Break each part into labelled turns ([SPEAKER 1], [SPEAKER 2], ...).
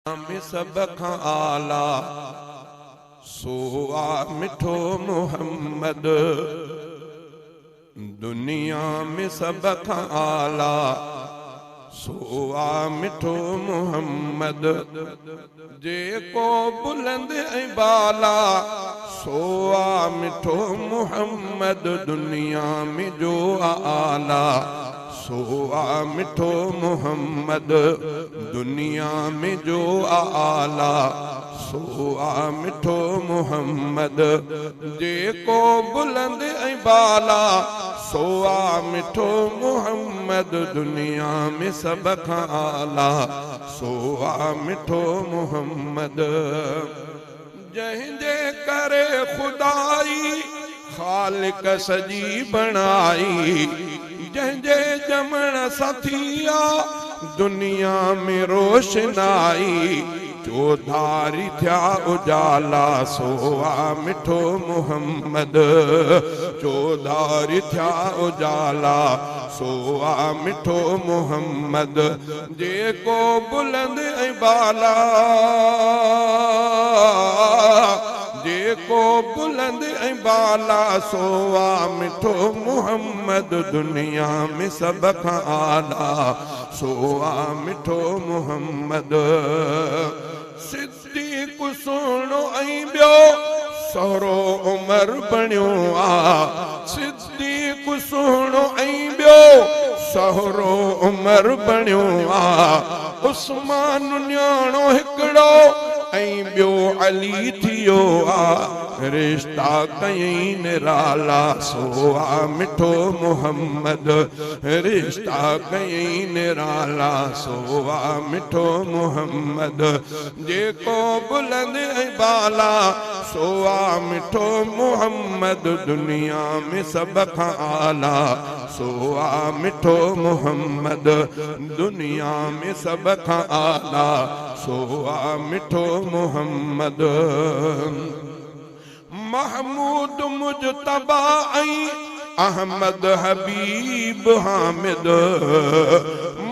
[SPEAKER 1] में सब खां आला सोआ मिठो मुहम्मद। दुनिया में सब खां आला सोआ मिठो मुहम्मद। जेको बुलंद ऐं बाला सोआ मिठो मुहम्मद। दुनिया में जो आला सोआ मिठो मुहम्मद। दुनिया में जो आला सोआ मिठो मुहम्मद। जेको बुलंद ऐं बाला सोआ मिठो मुहम्मद। दुनिया में सब खां आला सोआ मिठो मुहम्मद। जंहिंजे करे खुदाई खालिक सजी बणाई। जंहिंजे जमण साथिया दुनिया में रोशनाई। चौधारी थिया उजाला सोआ मिठो मुहम्मद। चौधारी थिया उजाला सोआ मिठो मुहम्मद। जेको बुलंद ऐं बाला जेको बुलंद ऐं बाला सोआ मिठो मुहम्मद। दुनिया में सब खां आला सोआ मिठो मुहम्मद। सिद्दीक़ सुहिणो ऐं ॿियो सहुरो उमर बणियो आ। सिद्दीक़ सुहिणो ऐं ॿियो सहुरो उमर बणियो आ। उस्मान न्याणो हिकिड़ो ऐं ॿियो अली थियो आ। रिश्ता कयईं निराला सोआ मिठो मुहम्मद। रिश्ता कयईं निराला सोआ मिठो मुहम्मद। जेको बुलंद ऐं बाला सोआ मिठो मुहम्मद। दुनिया में सब खां आला सोआ मिठो मुहम्मद। दुनिया में सब खां आला सोआ मिठो मुहम्मद। महमूद मुजतबा ऐं अहमद हबीब हामिद।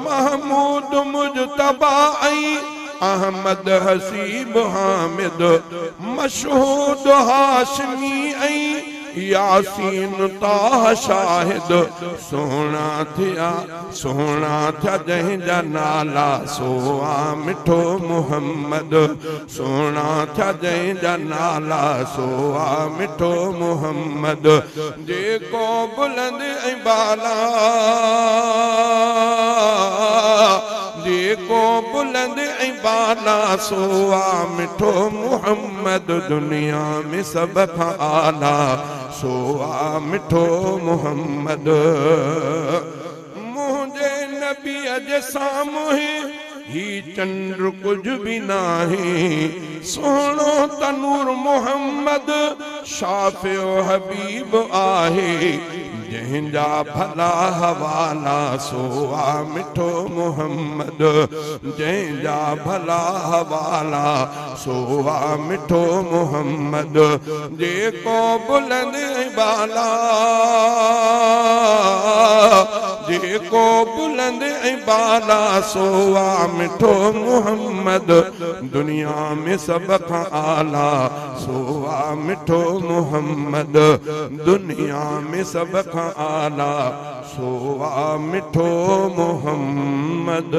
[SPEAKER 1] महमूद मुजतबा ऐं अहमद हसीब हामिद। मशहूद हाशमी ऐं यासीन ताह शाहिद। सोना थिया जंहिंजा नाला सोआ मिठो मुहम्मद। सोना थिया जंहिंजा नाला सोआ मिठो मुहम्मद। जेको बुलंद ऐं बाला जेको बुलंद ऐं बाला सोआ मिठो मुहम्मद। दुनिया में सब खां आला सोआ मिठो मुहम्मद। मुंहिंजे नबीअ जे साम्हूं ही चंद्र कुझ भी नाही। सोहणो तनूर मुहम्मद शाफियो हबीब आहे। जंहिंजा भला हवाला सोआ मिठो मुहम्मद। जंहिंजा भला हवाला सोआ मिठो मुहम्मद। जेको बुलंद ऐं बाला जेको बुलंद ऐं बाला सोआ मिठो मुहम्मद। दुनिया में सब खां आला सोआ मिठो मुहम्मद। दुनिया में सब खां आला सोआ मिठो मुहम्मद।